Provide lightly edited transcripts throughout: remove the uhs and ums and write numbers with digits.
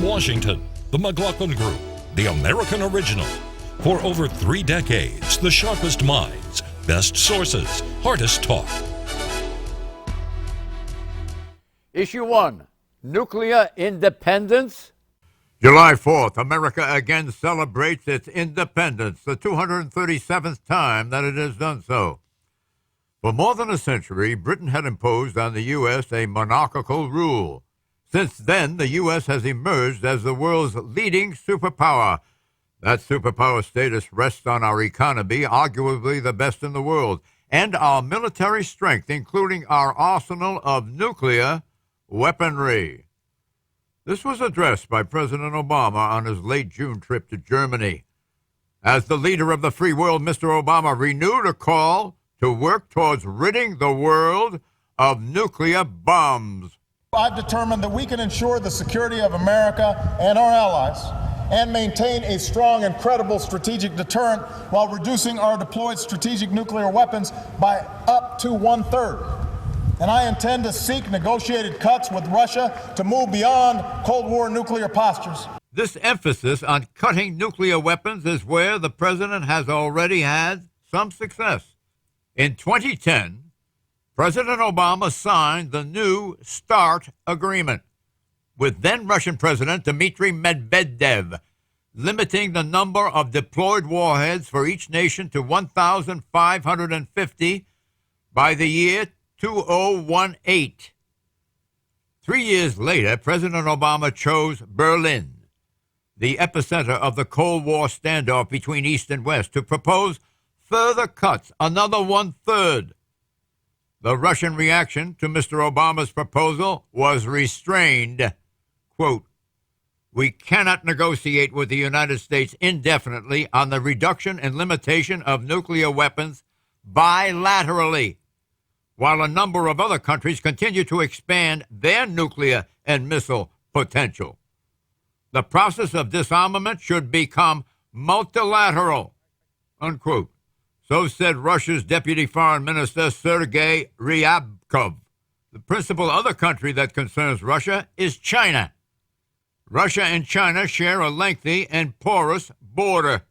Washington, the McLaughlin Group, the American original. For over 3 decades, the sharpest minds, best sources, hardest talk. Issue 1, nuclear independence. July 4th, America again celebrates its independence, the 237th time that it has done so. For more than a century, Britain had imposed on the U.S. a monarchical rule. Since then, the U.S. has emerged as the world's leading superpower. That superpower status rests on our economy, arguably the best in the world, and our military strength, including our arsenal of nuclear weaponry. This was addressed by President Obama on his late June trip to Germany. As the leader of the free world, Mr. Obama renewed a call to work towards ridding the world of nuclear bombs. I've determined that we can ensure the security of America and our allies and maintain a strong and credible strategic deterrent while reducing our deployed strategic nuclear weapons by up to 1/3. And I intend to seek negotiated cuts with Russia to move beyond Cold War nuclear postures. This emphasis on cutting nuclear weapons is where the president has already had some success. In 2010, President Obama signed the new START agreement with then-Russian President Dmitry Medvedev, limiting the number of deployed warheads for each nation to 1,550 by the year 2018. 3 years later, President Obama chose Berlin, the epicenter of the Cold War standoff between East and West, to propose further cuts, another 1/3. The Russian reaction to Mr. Obama's proposal was restrained. Quote, "We cannot negotiate with the United States indefinitely on the reduction and limitation of nuclear weapons bilaterally, while a number of other countries continue to expand their nuclear and missile potential. The process of disarmament should become multilateral," unquote. So said Russia's Deputy Foreign Minister Sergei Ryabkov. The principal other country that concerns Russia is China. Russia and China share a lengthy and porous border.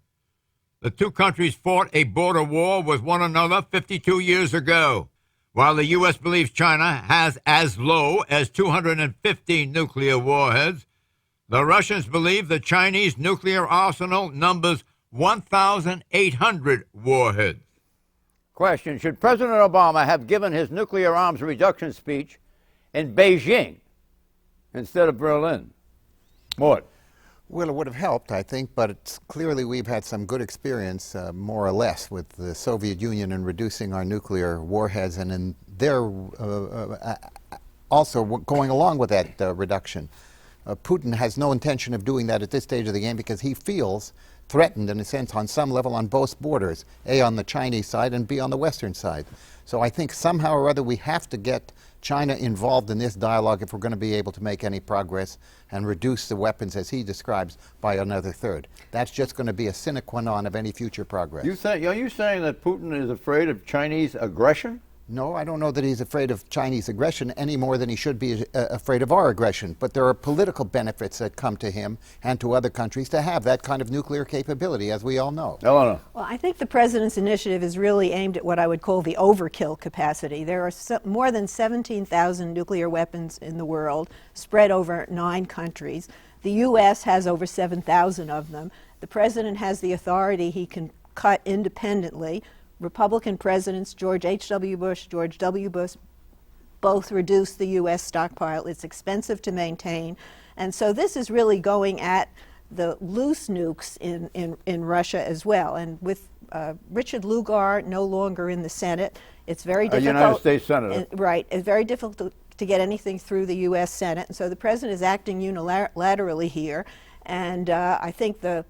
The two countries fought a border war with one another 52 years ago. While the U.S. believes China has as low as 250 nuclear warheads, the Russians believe the Chinese nuclear arsenal numbers 1,800 warheads. Question, should President Obama have given his nuclear arms reduction speech in Beijing instead of Berlin? Mort. Well, it would have helped, I think, but it's clearly we've had some good experience, more or less, with the Soviet Union in reducing our nuclear warheads, and in their also going along with that reduction. Putin has no intention of doing that at this stage of the game because he feels threatened, in a sense, on some level on both borders, A, on the Chinese side, and B, on the Western side. So I think somehow or other we have to get China involved in this dialogue if we're going to be able to make any progress and reduce the weapons, as he describes, by another 1/3. That's just going to be a sine qua non of any future progress. Are you saying that Putin is afraid of Chinese aggression? No, I don't know that he's afraid of Chinese aggression any more than he should be afraid of our aggression. But there are political benefits that come to him and to other countries to have that kind of nuclear capability, as we all know. Eleanor. Well, I think the president's initiative is really aimed at what I would call the overkill capacity. There are more than 17,000 nuclear weapons in the world, spread over 9 countries. The U.S. has over 7,000 of them. The president has the authority. He can cut independently. Republican presidents, George H.W. Bush, George W. Bush, both reduced the U.S. stockpile. It's expensive to maintain. And so this is really going at the loose nukes in Russia as well. And with Richard Lugar no longer in the Senate, it's very difficult. A United States Senator. Right. It's very difficult to get anything through the U.S. Senate. And so the president is acting unilaterally here. And I think the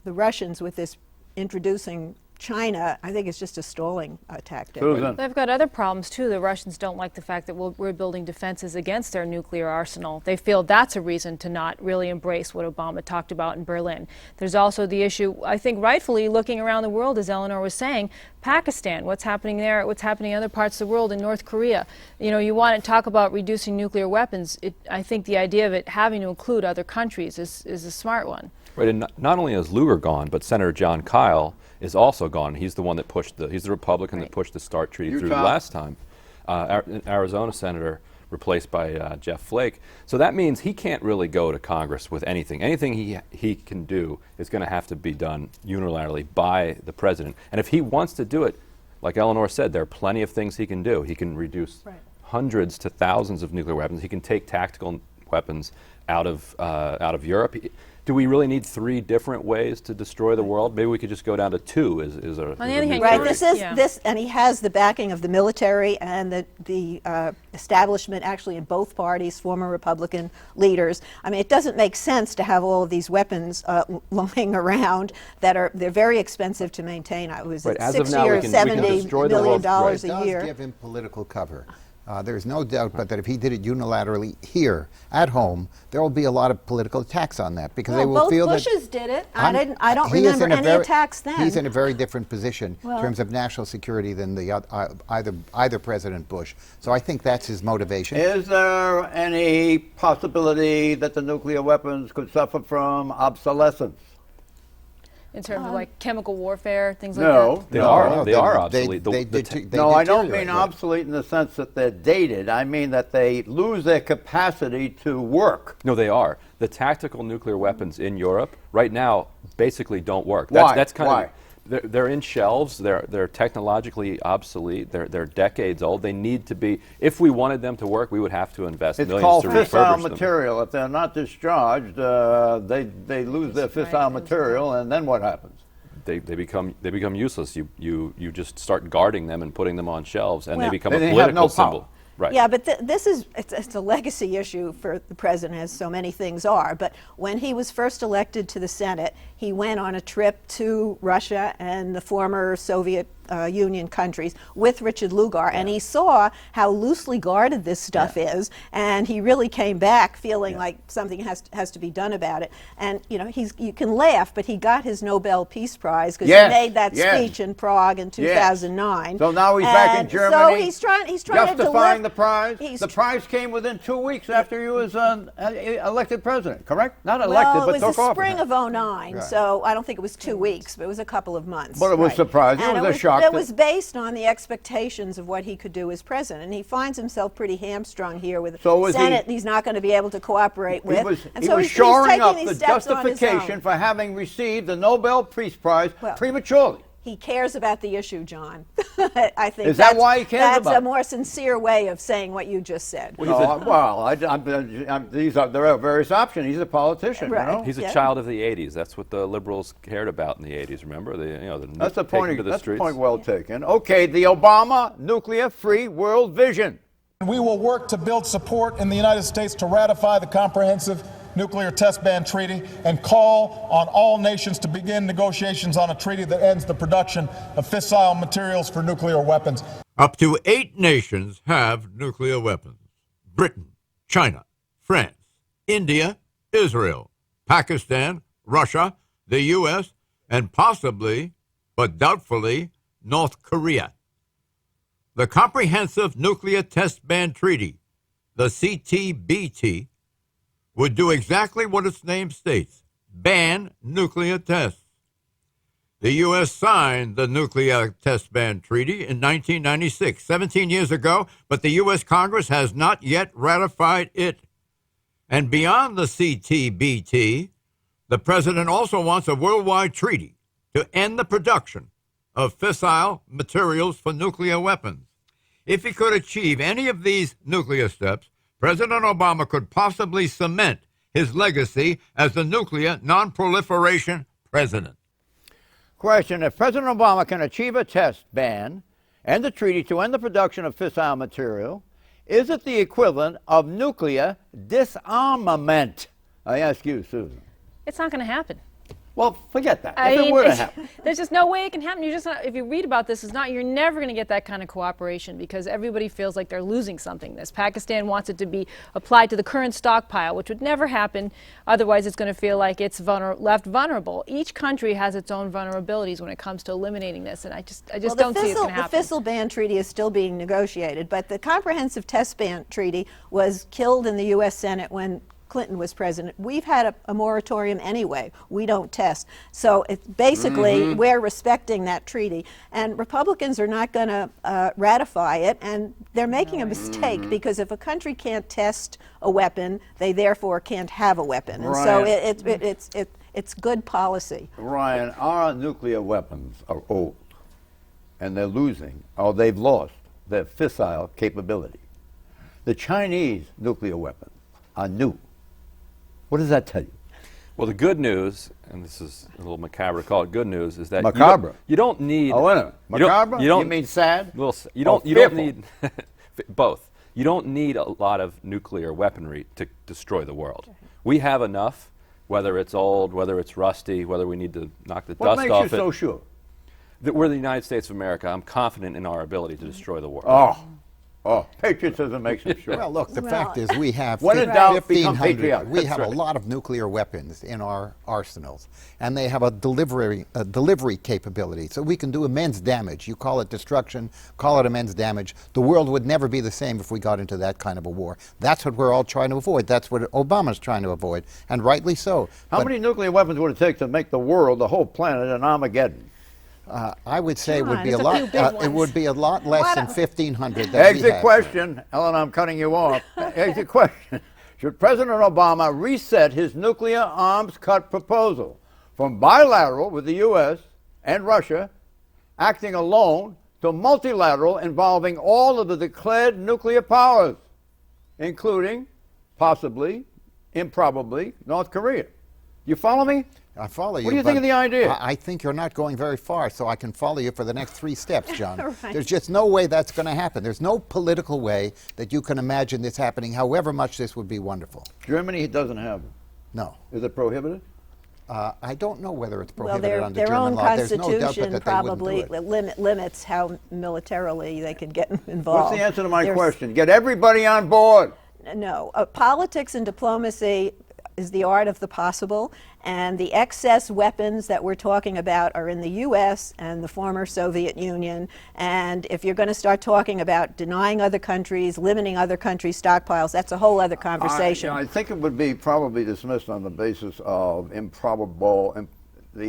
Russians, with this introducing China, I think it's just a stalling tactic. Susan. They've got other problems too. The Russians don't like the fact that we're building defenses against their nuclear arsenal. They feel that's a reason to not really embrace what Obama talked about in Berlin. There's also the issue, I think rightfully, looking around the world, as Eleanor was saying, Pakistan, what's happening there, what's happening in other parts of the world, in North Korea. You know, you want to talk about reducing nuclear weapons. I think the idea of it having to include other countries is a smart one. Right, and not only is Lugar gone, but Senator John Kyle is also gone. He's the one that he's the Republican that pushed the START treaty through last time. Arizona senator replaced by Jeff Flake. So that means he can't really go to Congress with anything. Anything he can do is going to have to be done unilaterally by the president. And if he wants to do it, like Eleanor said, there are plenty of things he can do. He can reduce hundreds to thousands of nuclear weapons. He can take tactical weapons out of Europe. Do we really need 3 different ways to destroy the world? Maybe we could just go down to 2. On the other hand, right. This, and he has the backing of the military and the establishment, actually in both parties, former Republican leaders. I mean, it doesn't make sense to have all of these weapons lying around they're very expensive to maintain. I was at 60 or $70 million a year. It does give him political cover. There's no doubt but that if he did it unilaterally here, at home, there will be a lot of political attacks on that because they will both feel Bushes did it. I don't remember any attacks then. He's in a very different position in terms of national security than either President Bush. So I think that's his motivation. Is there any possibility that the nuclear weapons could suffer from obsolescence? In terms of like chemical warfare, things like No, that? They are obsolete. No, I don't mean obsolete in the sense that they're dated. I mean that they lose their capacity to work. No, they are. The tactical nuclear weapons in Europe right now basically don't work. Why? That's kind Why? of they're in shelves. They're technologically obsolete. They're decades old. They need to be. If we wanted them to work, we would have to invest millions to refurbish them. It's called fissile material. If they're not discharged, they lose their fissile material, and then what happens? They become useless. You just start guarding them and putting them on shelves, and they become a they have political no symbol. power. Right. Yeah, but it's a legacy issue for the president, as so many things are. But when he was first elected to the Senate, he went on a trip to Russia and the former Soviet Union countries with Richard Lugar, and he saw how loosely guarded this stuff is, and he really came back feeling like something has to be done about it. And you know, you can laugh, but he got his Nobel Peace Prize because he made that speech in Prague in 2009. So now he's back in Germany. So he's trying justifying to the prize. The prize came within 2 weeks after he was elected president, correct? Not elected, but took office. It was the spring of '09, so I don't think it was 2 weeks, but it was a couple of months. But it was surprising. It was a shock. It was based on the expectations of what he could do as president, and he finds himself pretty hamstrung here with the Senate. He's not going to be able to cooperate with. He was shoring up the justification for having received the Nobel Peace Prize prematurely. He cares about the issue, John. I think is that why he cares about it? That's a more sincere way of saying what you just said. Well, there are various options. He's a politician. Right. You know? He's a child of the '80s. That's what the liberals cared about in the '80s. Remember, that's a point. That's a point well taken. Okay, the Obama nuclear-free world vision. We will work to build support in the United States to ratify the Comprehensive Nuclear Test Ban Treaty and call on all nations to begin negotiations on a treaty that ends the production of fissile materials for nuclear weapons. Up to 8 nations have nuclear weapons: Britain, China, France, India, Israel, Pakistan, Russia, the U.S., and possibly, but doubtfully, North Korea. The Comprehensive Nuclear Test Ban Treaty, the CTBT, would do exactly what its name states: ban nuclear tests. The U.S. signed the Nuclear Test Ban Treaty in 1996, 17 years ago, but the U.S. Congress has not yet ratified it. And beyond the CTBT, the president also wants a worldwide treaty to end the production of fissile materials for nuclear weapons. If he could achieve any of these nuclear steps, President Obama could possibly cement his legacy as the nuclear non-proliferation president. Question: if President Obama can achieve a test ban and a treaty to end the production of fissile material, is it the equivalent of nuclear disarmament? I ask you, Susan. It's not going to happen. Well, forget that. I If mean, it were to happen. there's just no way it can happen. You're just not, if you read about this, you're never going to get that kind of cooperation because everybody feels like they're losing something. Pakistan wants it to be applied to the current stockpile, which would never happen. Otherwise, it's going to feel like it's left vulnerable. Each country has its own vulnerabilities when it comes to eliminating this, and I just don't see it going to happen. The Fissile Ban Treaty is still being negotiated, but the Comprehensive Test Ban Treaty was killed in the U.S. Senate when Clinton was president. We've had a moratorium anyway. We don't test. So it's basically we're respecting that treaty. And Republicans are not going to ratify it, and they're making a mistake because if a country can't test a weapon, they therefore can't have a weapon. And so it's good policy. Ryan, our nuclear weapons are old, and they're losing, or they've lost their fissile capability. The Chinese nuclear weapons are new. What does that tell you? Well, the good news, and this is a little macabre to call it good news, is that Macabre? you don't need. Oh, wait a minute. Macabre? You mean sad? You don't need both. You don't need a lot of nuclear weaponry to destroy the world. We have enough, whether it's old, whether it's rusty, whether we need to knock the dust off it. What makes you so sure? That we're the United States of America. I'm confident in our ability to destroy the world. Oh, patriotism makes them sure. Well, look, the fact is we have when in doubt, become 1,500. patriotic. We have a lot of nuclear weapons in our arsenals, and they have a delivery capability. So we can do immense damage. You call it destruction, call it immense damage. The world would never be the same if we got into that kind of a war. That's what we're all trying to avoid. That's what Obama's trying to avoid, and rightly so. How many nuclear weapons would it take to make the world, the whole planet, an Armageddon? I would say it would be a there's a lot. few big It would be a lot less than 1,500. Exit question, Ellen. I'm cutting you off. Exit question: should President Obama reset his nuclear arms cut proposal from bilateral with the U.S. and Russia, acting alone, to multilateral involving all of the declared nuclear powers, including, possibly, improbably, North Korea? You follow me? I follow you. What do you think of the idea? I think you're not going very far, so I can follow you for the next 3 steps, John. Right. There's just no way that's going to happen. There's no political way that you can imagine this happening, however much this would be wonderful. Germany doesn't have them. No. Is it prohibited? I don't know whether it's Well, prohibited under their German own law. There's no doubt constitution that they wouldn't probably do it. limits how militarily they can get involved. What's the answer to my question? Get everybody on board. No. Politics and diplomacy is the art of the possible, and the excess weapons that we're talking about are in the U.S. and the former Soviet Union, and if you're going to start talking about denying other countries, limiting other countries' stockpiles, that's a whole other conversation. I think it would be probably dismissed on the basis of the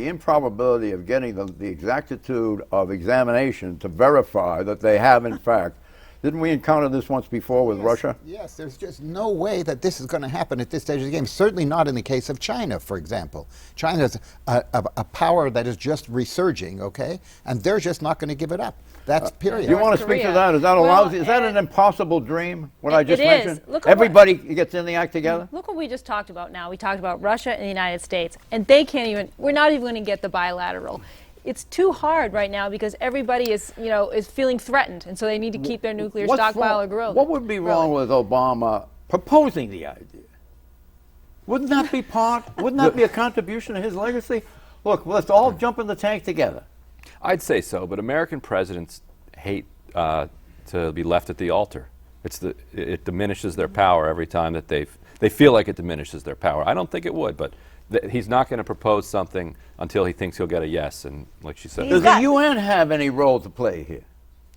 improbability of getting the exactitude of examination to verify that they have, in fact. Didn't we encounter this once before with Russia? Yes, there's just no way that this is going to happen at this stage of the game. Certainly not in the case of China, for example. China's a power that is just resurging, okay? And they're just not going to give it up. That's period. Do you want to speak to that? Is that is that an impossible dream, what I just mentioned? Look at everybody gets in the act together? Look what we just talked about now. We talked about Russia and the United States, and they can't even, we're not even going to get the bilateral. It's too hard right now because everybody is feeling threatened, and so they need to keep their nuclear stockpile or growth. What would be wrong with Obama proposing the idea? Wouldn't that be wouldn't that be a contribution to his legacy? Look, let's all jump in the tank together. I'd say so, but American presidents hate to be left at the altar. It diminishes their power every time that they feel like it diminishes their power. I don't think it would, but he's not going to propose something until he thinks he'll get a yes, and like she said. Does the UN have any role to play here?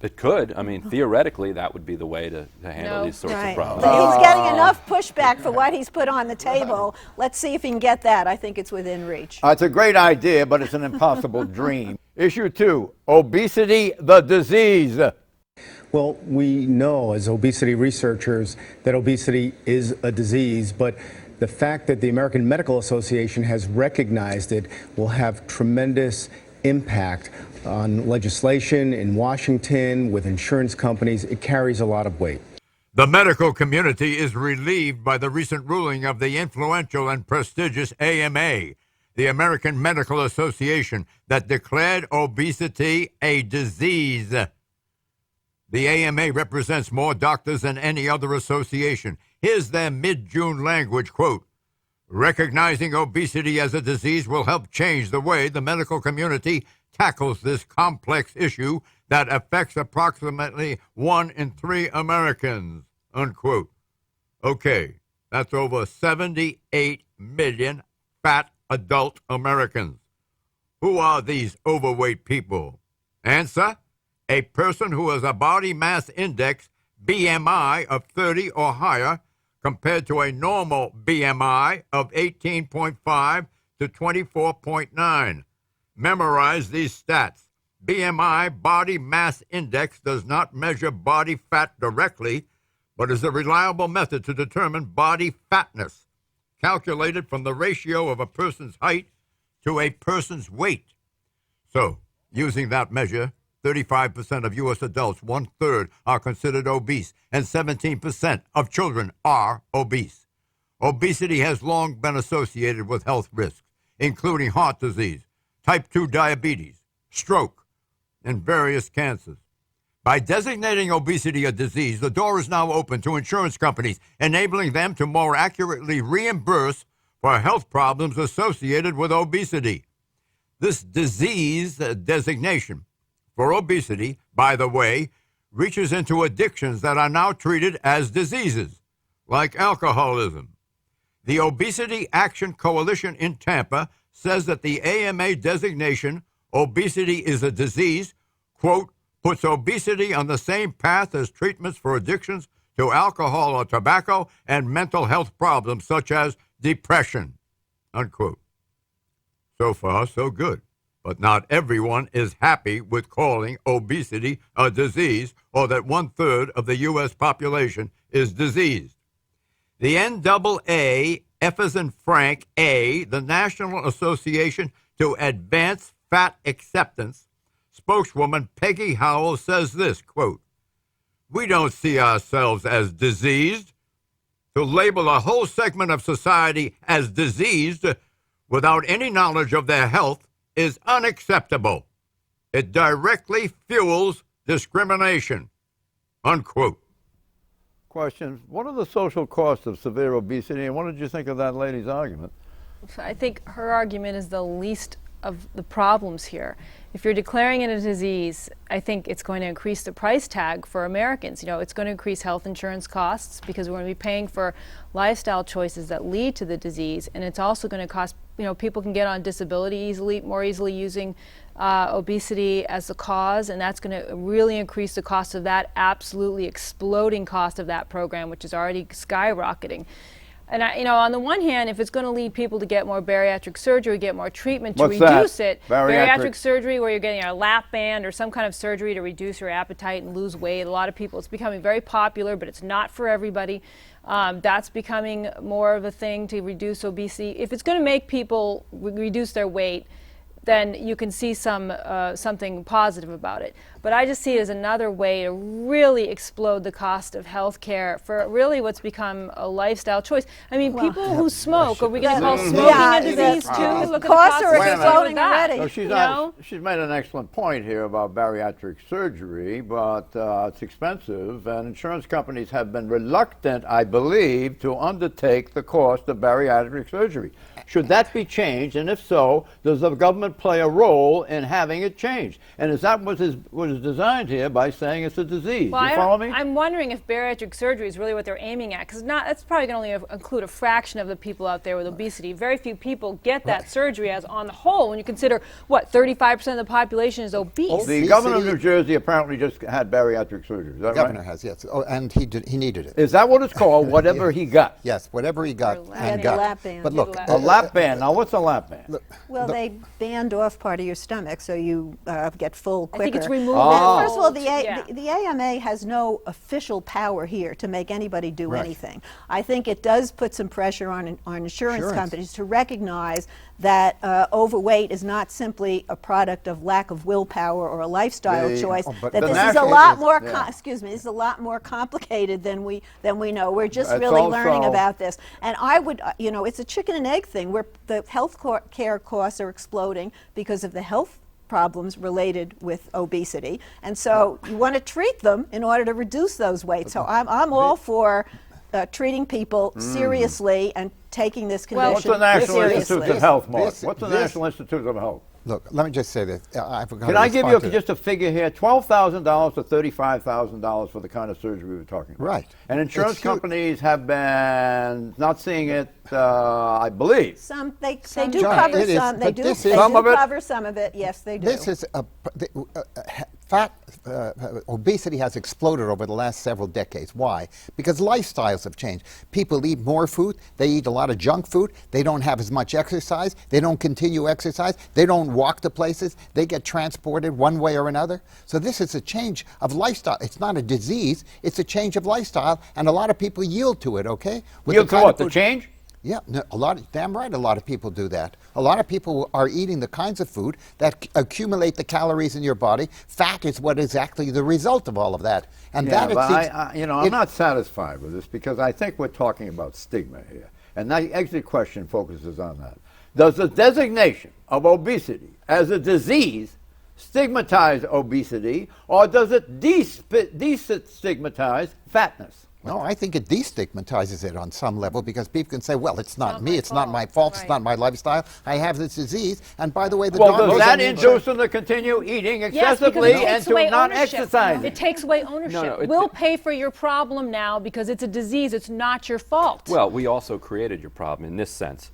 It could. I mean, theoretically, that would be the way to handle these sorts of problems. But he's getting enough pushback for what he's put on the table. Let's see if he can get that. I think it's within reach. It's a great idea, but it's an impossible dream. Issue 2, obesity, the disease. Well, we know as obesity researchers that obesity is a disease, but the fact that the American Medical Association has recognized it will have tremendous impact on legislation in Washington, with insurance companies. It carries a lot of weight. The medical community is relieved by the recent ruling of the influential and prestigious AMA, the American Medical Association, that declared obesity a disease. The AMA represents more doctors than any other association. Here's their mid-June language, quote, Recognizing obesity as a disease will help change the way the medical community tackles this complex issue that affects approximately 1 in 3 Americans, unquote. Okay, that's over 78 million fat adult Americans. Who are these overweight people? Answer, a person who has a body mass index, BMI, of 30 or higher, compared to a normal BMI of 18.5 to 24.9. Memorize these stats. BMI, body mass index, does not measure body fat directly, but is a reliable method to determine body fatness, calculated from the ratio of a person's height to a person's weight. So, using that measure, 35% of U.S. adults, 1/3, are considered obese, and 17% of children are obese. Obesity has long been associated with health risks, including heart disease, type 2 diabetes, stroke, and various cancers. By designating obesity a disease, the door is now open to insurance companies, enabling them to more accurately reimburse for health problems associated with obesity. This disease designation for obesity, by the way, reaches into addictions that are now treated as diseases, like alcoholism. The Obesity Action Coalition in Tampa says that the AMA designation, obesity is a disease, quote, puts obesity on the same path as treatments for addictions to alcohol or tobacco and mental health problems such as depression, unquote. So far, so good. But not everyone is happy with calling obesity a disease, or that 1/3 of the U.S. population is diseased. The NAA, F as in Frank, A, the National Association to Advance Fat Acceptance, spokeswoman Peggy Howell says this, quote, "We don't see ourselves as diseased. To label a whole segment of society as diseased without any knowledge of their health is unacceptable. It directly fuels discrimination," unquote. Question, what are the social costs of severe obesity, and what did you think of that lady's argument? I think her argument is the least of the problems here. If you're declaring it a disease, I think it's going to increase the price tag for Americans. You know, it's going to increase health insurance costs because we're going to be paying for lifestyle choices that lead to the disease, and it's also going to cost, you know, people can get on disability more easily using obesity as a cause, and that's going to really increase the cost of that, absolutely exploding cost of that program, which is already skyrocketing. And you know, on the one hand, if it's going to lead people to get more bariatric surgery, get more treatment to reduce it, bariatric surgery where you're getting a lap band or some kind of surgery to reduce your appetite and lose weight. A lot of people, it's becoming very popular, but it's not for everybody. That's becoming more of a thing to reduce obesity. If it's going to make people reduce their weight, then you can see something positive about it. But I just see it as another way to really explode the cost of health care for really what's become a lifestyle choice. I mean, people who smoke, are we going to call smoking a disease too? Look at the costs are exploding already. So she's made an excellent point here about bariatric surgery, but it's expensive, and insurance companies have been reluctant, I believe, to undertake the cost of bariatric surgery. Should that be changed, and if so, does the government play a role in having it changed? And is that what is designed here by saying it's a disease? Well, you follow me? I'm wondering if bariatric surgery is really what they're aiming at, because that's probably going to only include a fraction of the people out there with obesity. Very few people get that surgery as on the whole, when you consider, what, 35% of the population is obese. The governor of New Jersey apparently just had bariatric surgery. Is that the governor has, yes. Oh, and he needed it. Is that what it's called? Whatever he got? Yes, whatever he got and got. Lap band. But look, a lap band. Now, what's a lap band? Look, well, they band off part of your stomach so you get full quicker. I think it's removed. First of all, the AMA has no official power here to make anybody do anything. I think it does put some pressure on insurance companies to recognize that overweight is not simply a product of lack of willpower or a lifestyle choice. That this is a lot more. Excuse me. This is a lot more complicated than we know. We're just really learning about this. And I would, you know, it's a chicken and egg thing where the health care costs are exploding because of the health problems related with obesity, and so you want to treat them in order to reduce those weights. So I'm all for treating people seriously and taking this Well, condition What's the National seriously. Institute of Health, Mark? this- What's the this- National Institute of Health? Look, let me just say this. I forgot Can to I give respond you to just a figure here? $12,000 to $35,000 for the kind of surgery we were talking about. Right. And insurance It's huge. companies have been not seeing it, I believe. They do John, cover it is- some. They but do, this they is- do Some of it- cover some of it. Yes, they do. This is obesity has exploded over the last several decades. Why? Because lifestyles have changed. People eat more food. They eat a lot of junk food. They don't have as much exercise. They don't continue exercise. They don't walk to places. They get transported one way or another. So this is a change of lifestyle. It's not a disease. It's a change of lifestyle, and a lot of people yield to it. Okay? With Yield the to kind what? of The food- change? Yeah, no, damn right, a lot of people do that. A lot of people are eating the kinds of food that accumulate the calories in your body. Fat is what is actually the result of all of that. And Yeah, that, it but seems, I'm not satisfied with this because I think we're talking about stigma here. And the exit question focuses on that. Does the designation of obesity as a disease stigmatize obesity, or does it destigmatize fatness? No, I think it destigmatizes it on some level because people can say, well, it's not me, it's not my fault, it's not my lifestyle, I have this disease, and by the way, the Well, doctors does that and the induce them to continue eating Yes, excessively because it and takes to away not ownership. exercise? It takes away ownership. We'll pay for your problem now because it's a disease. It's not your fault. Well, we also created your problem in this sense.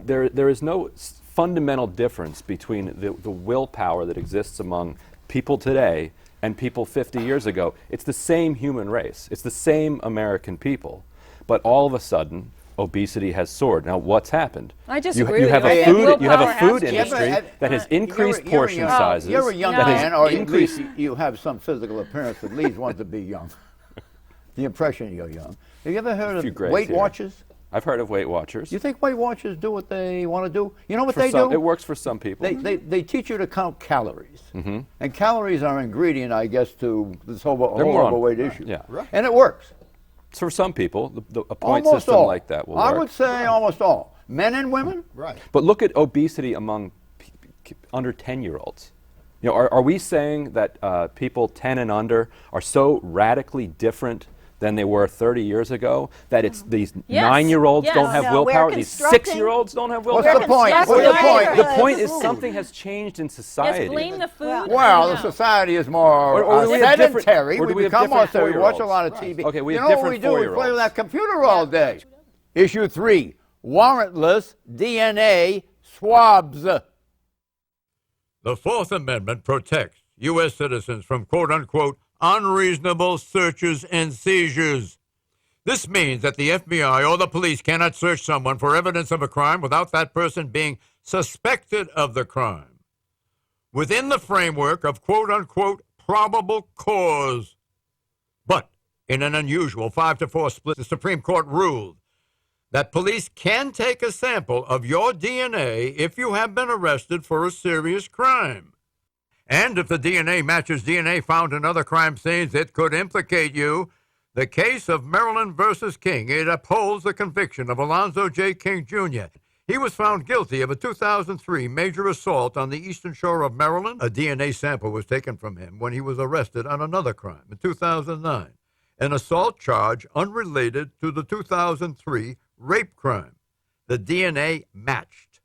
There is no fundamental difference between the willpower that exists among people today and people 50 years ago. It's the same human race. It's the same American people. But all of a sudden, obesity has soared. Now, what's happened? I disagree You with have you. a I think food. You have a willpower has food to- industry that has increased portion sizes. You're a young that has man, or at increased. least you have some physical appearance that leads one to be young. The impression you're young. Have you ever heard few of grays Weight here. Watchers? I've heard of Weight Watchers. You think Weight Watchers do what they want to do? You know what For they some, do? it works for some people. They teach you to count calories. And calories are an ingredient, I guess, to this whole They're more on- overweight issue. yeah. And it works. For some people, a point Almost system all. like that will I work. would say almost all. Men and women? Right. But look at obesity among under 10-year-olds. You know, are we saying that people 10 and under are so radically different than they were 30 years ago, that it's these Yes. 9-year-olds Yes. don't have No, we're willpower, these constructing- 6-year-olds don't have What's willpower? the point? Yes, What's the we point? are. The point is something has changed in society. Yes, blame the food. Well, No. the society is more Or do we have different- sedentary. or do we have become more different sedentary. We watch a 4-year-olds? lot of TV. Okay, we you have know what different we do? We play 4-year-olds. with that computer all day. Issue 3, warrantless DNA swabs. The Fourth Amendment protects U.S. citizens from quote-unquote unreasonable searches and seizures. This means that the FBI or the police cannot search someone for evidence of a crime without that person being suspected of the crime, within the framework of quote-unquote probable cause. But in an unusual 5-4 split, the Supreme Court ruled that police can take a sample of your DNA if you have been arrested for a serious crime. And if the DNA matches DNA found in other crime scenes, it could implicate you. The case of Maryland versus King, it upholds the conviction of Alonzo J. King, Jr. He was found guilty of a 2003 major assault on the eastern shore of Maryland. A DNA sample was taken from him when he was arrested on another crime in 2009, an assault charge unrelated to the 2003 rape crime. The DNA matched.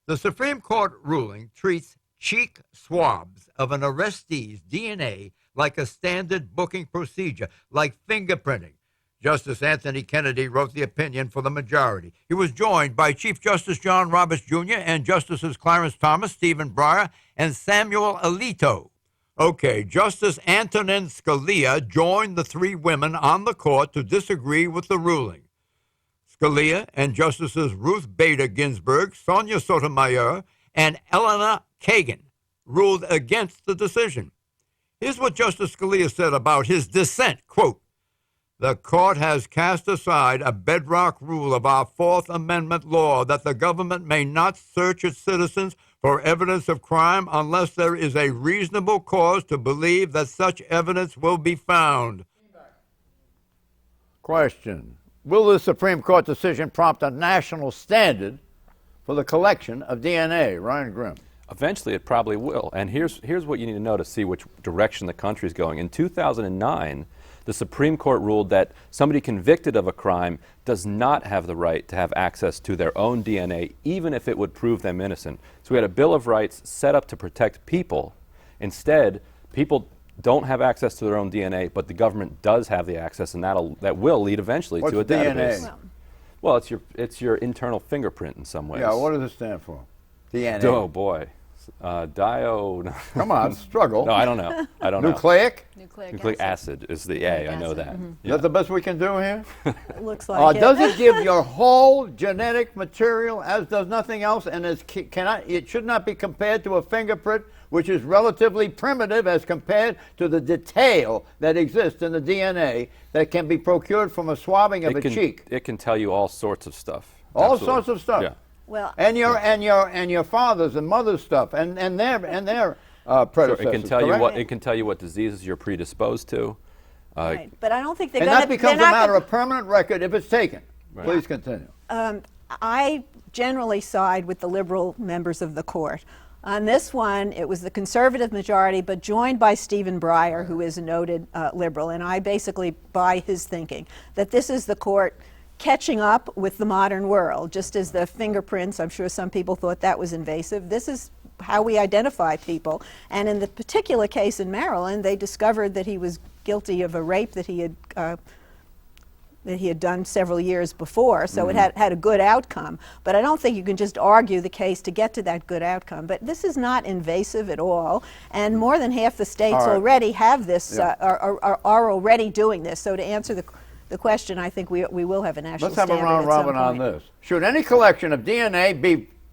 The Supreme Court ruling treats cheek swabs of an arrestee's DNA like a standard booking procedure, like fingerprinting. Justice Anthony Kennedy wrote the opinion for the majority. He was joined by Chief Justice John Roberts, Jr. and Justices Clarence Thomas, Stephen Breyer, and Samuel Alito. Okay, Justice Antonin Scalia joined the three women on the court to disagree with the ruling. Scalia and Justices Ruth Bader Ginsburg, Sonia Sotomayor, and Elena Kagan ruled against the decision. Here's what Justice Scalia said about his dissent, quote, "The court has cast aside a bedrock rule of our Fourth Amendment law that the government may not search its citizens for evidence of crime unless there is a reasonable cause to believe that such evidence will be found." Question. Will the Supreme Court decision prompt a national standard for the collection of DNA? Ryan Grimm. Eventually, it probably will. And here's what you need to know to see which direction the country is going. In 2009, The Supreme Court ruled that somebody convicted of a crime does not have the right to have access to their own DNA, even if it would prove them innocent. So we had a Bill of Rights set up to protect people. Instead, people don't have access to their own DNA, but the government does have the access, and that will lead eventually to a database. DNA? Well, it's your internal fingerprint in some ways. Yeah, what does it stand for? DNA. Oh boy, Come on, struggle. No, I don't know. I don't know. Nucleic acid is the A. I know that. Is that the best we can do here? Looks like it. Does it give your whole genetic material, as does nothing else, and it should not be compared to a fingerprint, which is relatively primitive as compared to the detail that exists in the DNA that can be procured from a swabbing of a cheek. It can tell you all sorts of stuff. All Absolutely. sorts of stuff. Yeah. Well, and your father's and mother's stuff and their predecessors. Sure, it can tell you what diseases you're predisposed to. right. But I don't think they're and going that becomes a matter of permanent record if it's taken. Right. Please continue. I generally side with the liberal members of the court. On this one, it was the conservative majority, but joined by Stephen Breyer, who is a noted liberal, and I basically buy his thinking that this is the court catching up with the modern world, just as the fingerprints, I'm sure some people thought that was invasive. This is how we identify people. And in the particular case in Maryland, they discovered that he was guilty of a rape that he had done several years before, so it had a good outcome. But I don't think you can just argue the case to get to that good outcome. But this is not invasive at all, and more than half the states already have this, are already doing this. So to answer the question, I think we will have a national standard. Let's have a round robin on this. Should any collection of DNA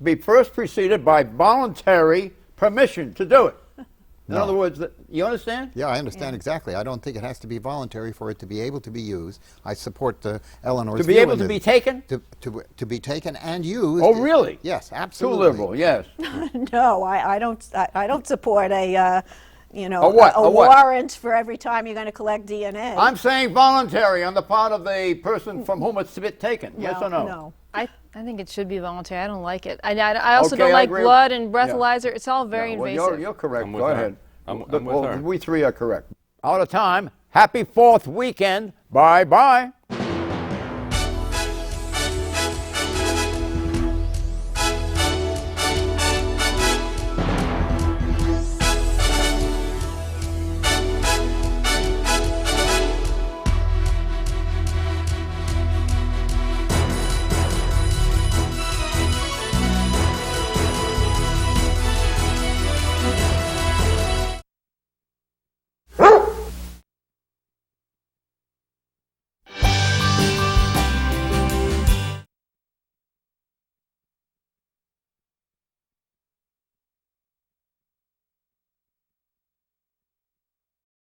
be first preceded by voluntary permission to do it? In other words, you understand? Yeah, I understand exactly. I don't think it has to be voluntary for it to be able to be used. I support Eleanor's view. To be able to be taken? To be taken and used. Oh, really? Yes, absolutely. Too liberal, yes. No, I don't support a warrant for every time you're going to collect DNA. I'm saying voluntary on the part of the person from whom it's taken. Yes or no? No. I think it should be voluntary. I don't like it. I also don't like blood and breathalyzer. Yeah. It's all very invasive. You're correct. Go ahead. I'm with her. We three are correct. Out of time. Happy 4th weekend. Bye-bye.